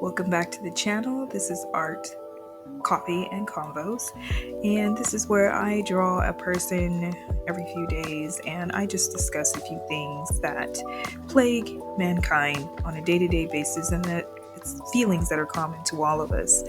Welcome back to the channel. This is Art, Coffee, and Convos, and this is where I draw a person every few days and I just discuss a few things that plague mankind on a day-to-day basis and that it's feelings that are common to all of us.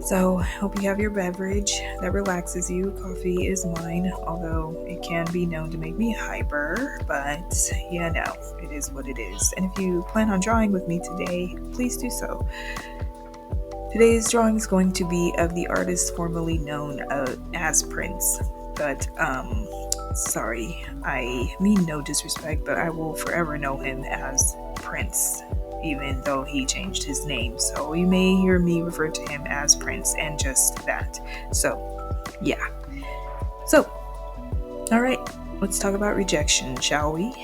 So, hope you have your beverage that relaxes you. Coffee is mine, although it can be known to make me hyper, but yeah, no, it is what it is. And if you plan on drawing with me today, please do so. Today's drawing is going to be of the artist formerly known as Prince, but sorry, I mean no disrespect, but I will forever know him as Prince, even though he changed his name. So you may hear me refer to him as Prince and just that. So, yeah. So, all right, let's talk about rejection, shall we?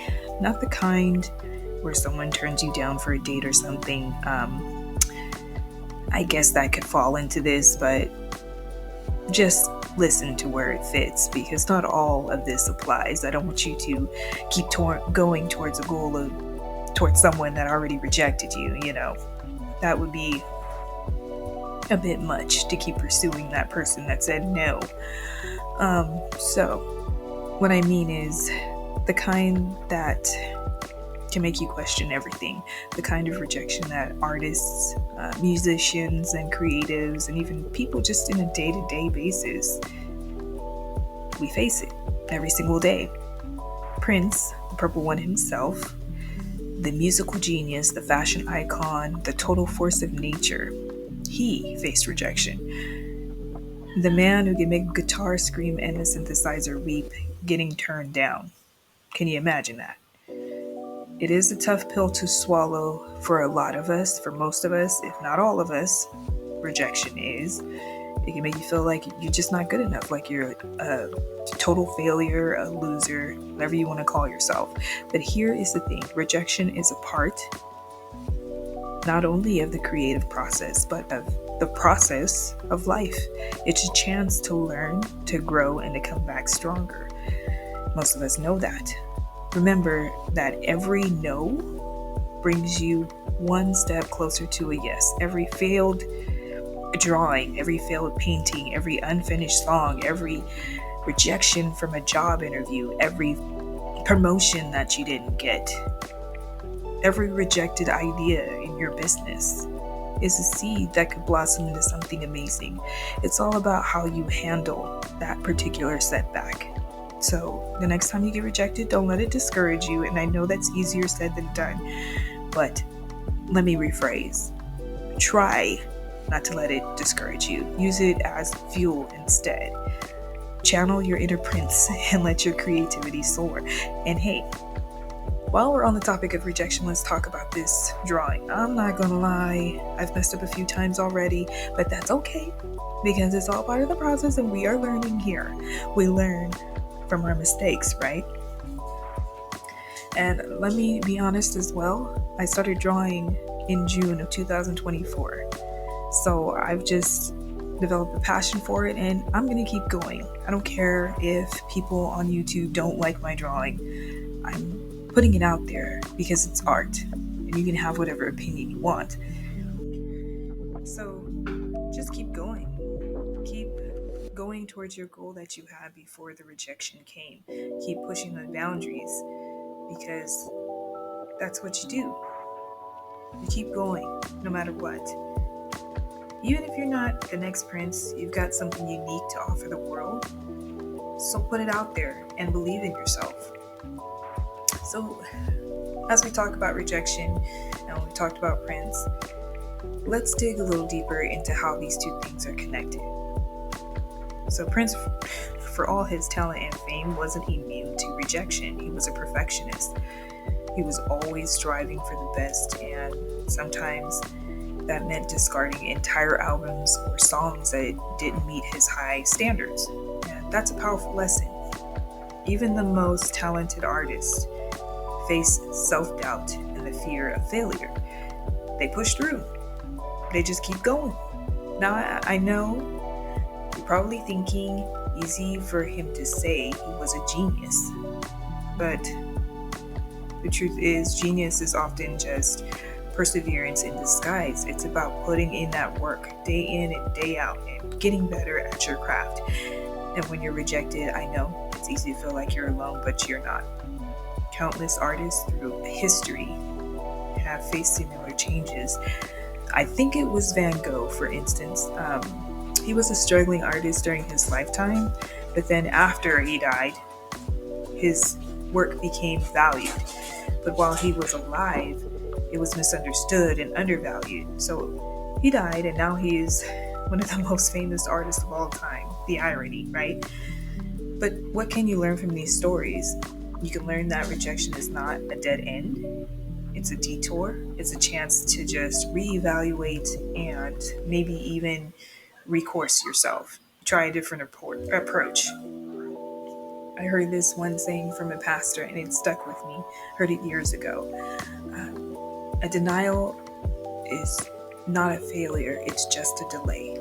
Not the kind where someone turns you down for a date or something. I guess that could fall into this, but just listen to where it fits, because not all of this applies. I don't want you to keep going towards a goal of towards someone that already rejected you. That would be a bit much to keep pursuing that person that said no. So what I mean is the kind that can make you question everything, the kind of rejection that artists, musicians, and creatives, and even people just in a day-to-day basis, we face it every single day. Prince, the Purple One himself, the musical genius, the fashion icon, the total force of nature, he faced rejection. The man who can make a guitar scream and a synthesizer weep getting turned down. Can you imagine that? It is a tough pill to swallow for a lot of us, for most of us, if not all of us. Rejection is. It can make you feel like you're just not good enough, like you're a total failure, a loser, whatever you want to call yourself. But here is the thing. Rejection is a part not only of the creative process, but of the process of life. It's a chance to learn, to grow, and to come back stronger. Most of us know that. Remember that every no brings you one step closer to a yes. Every failed drawing, every failed painting, every unfinished song, every rejection from a job interview, every promotion that you didn't get, every rejected idea in your business is a seed that could blossom into something amazing. It's all about how you handle that particular setback. So the next time you get rejected, don't let it discourage you. And I know that's easier said than done, but let me rephrase. Try not to let it discourage you. Use it as fuel instead. Channel your inner Prince and let your creativity soar. And hey, while we're on the topic of rejection, let's talk about this drawing. I'm not gonna lie, I've messed up a few times already, but that's okay, because it's all part of the process and we are learning here. We learn from our mistakes, right? And let me be honest as well, I started drawing in June of 2024. So I've just developed a passion for it and I'm gonna keep going. I don't care if people on YouTube don't like my drawing. I'm putting it out there because it's art and you can have whatever opinion you want. So just keep going. Keep going towards your goal that you had before the rejection came. Keep pushing the boundaries because that's what you do. You keep going no matter what. Even if you're not the next Prince, you've got something unique to offer the world. So put it out there and believe in yourself. So as we talk about rejection and we talked about Prince, let's dig a little deeper into how these two things are connected. So Prince, for all his talent and fame, wasn't immune to rejection. He was a perfectionist. He was always striving for the best, and sometimes that meant discarding entire albums or songs that didn't meet his high standards. And that's a powerful lesson. Even the most talented artists face self-doubt and the fear of failure. They push through. They just keep going. Now, I know you're probably thinking easy for him to say he was a genius, but The truth is, genius is often just perseverance in disguise. It's about putting in that work day in and day out and getting better at your craft. And when you're rejected, I know it's easy to feel like you're alone, but you're not. Countless artists through history have faced similar changes. I think it was Van Gogh, for instance. He was a struggling artist during his lifetime, but then after he died, his work became valued. But while he was alive, it was misunderstood and undervalued. So he died, and now he is one of the most famous artists of all time. The irony, right? But what can you learn from these stories? You can learn that rejection is not a dead end. It's a detour. It's a chance to just reevaluate and maybe even recourse yourself. Try a different approach. I heard this one saying from a pastor and it stuck with me. Heard it years ago. A denial is not a failure, it's just a delay.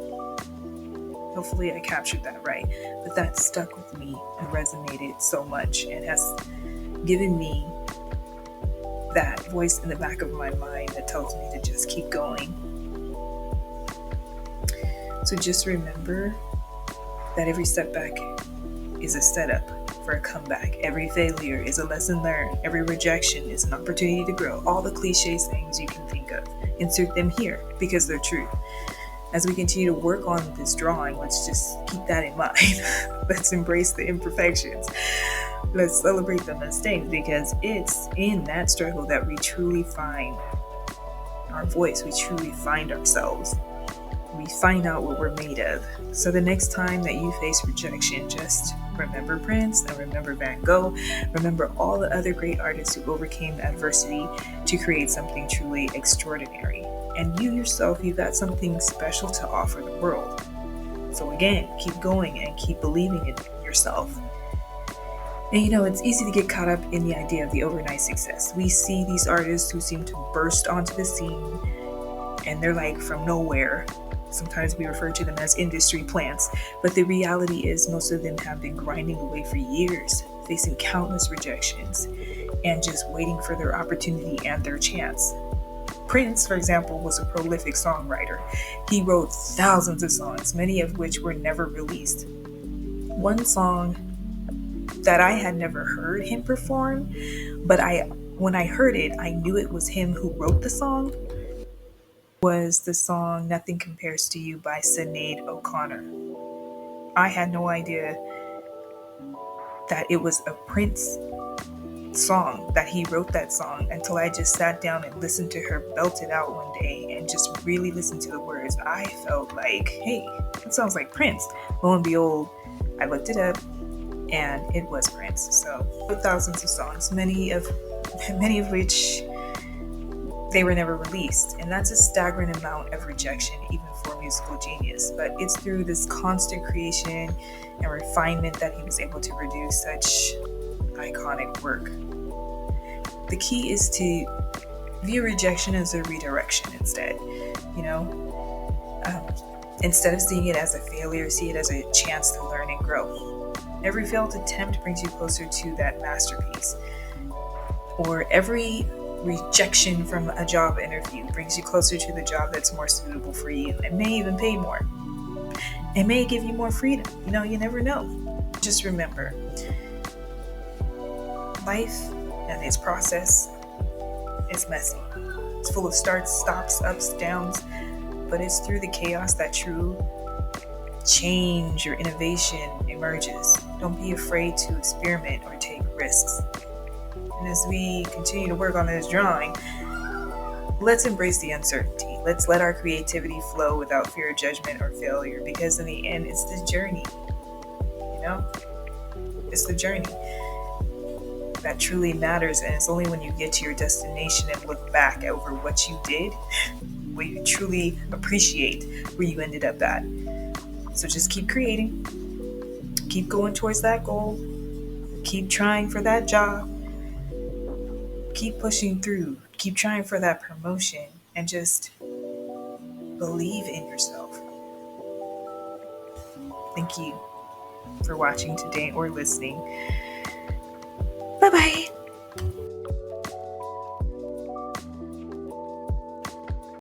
Hopefully I captured that right. But that stuck with me and resonated so much and has given me that voice in the back of my mind that tells me to just keep going. So just remember that every setback is a setup for a comeback. Every failure is a lesson learned. Every rejection is an opportunity to grow. All the cliche things you can think of, insert them here because they're true. As we continue to work on this drawing, let's just keep that in mind. Let's embrace the imperfections. Let's celebrate the mistakes because it's in that struggle that we truly find our voice. We truly find ourselves. We find out what we're made of. So the next time that you face rejection, just remember Prince and remember Van Gogh. Remember all the other great artists who overcame adversity to create something truly extraordinary. And you yourself, you've got something special to offer the world. So again, keep going and keep believing in yourself. And it's easy to get caught up in the idea of the overnight success. We see these artists who seem to burst onto the scene and they're like from nowhere. Sometimes we refer to them as industry plants, but the reality is most of them have been grinding away for years, facing countless rejections and just waiting for their opportunity and their chance. Prince, for example, was a prolific songwriter. He wrote thousands of songs, many of which were never released. One song that I had never heard him perform, but when I heard it, I knew it was him who wrote the song, was the song Nothing Compares to You by Sinead O'Connor. I had no idea that it was a Prince song, that he wrote that song, until I just sat down and listened to her belt it out one day and just really listened to the words. I felt like, hey, that sounds like Prince. Lo and behold, I looked it up and it was Prince. So thousands of songs, many of which they were never released. And that's a staggering amount of rejection, even for a musical genius. But it's through this constant creation and refinement that he was able to produce such iconic work. The key is to view rejection as a redirection instead. Instead of seeing it as a failure, see it as a chance to learn and grow. Every failed attempt brings you closer to that masterpiece. Or every rejection from a job interview brings you closer to the job that's more suitable for you and may even pay more. It may give you more freedom. You never know. Just remember, life and its process is messy. It's full of starts, stops, ups, downs, but it's through the chaos that true change or innovation emerges. Don't be afraid to experiment or take risks. And as we continue to work on this drawing, let's embrace the uncertainty. Let's let our creativity flow without fear of judgment or failure, because in the end, it's the journey. It's the journey that truly matters, and it's only when you get to your destination and look back over what you did will you truly appreciate where you ended up at. So just keep creating, keep going towards that goal, keep trying for that job, keep pushing through, keep trying for that promotion, and just believe in yourself. Thank you for watching today or listening. Bye-bye.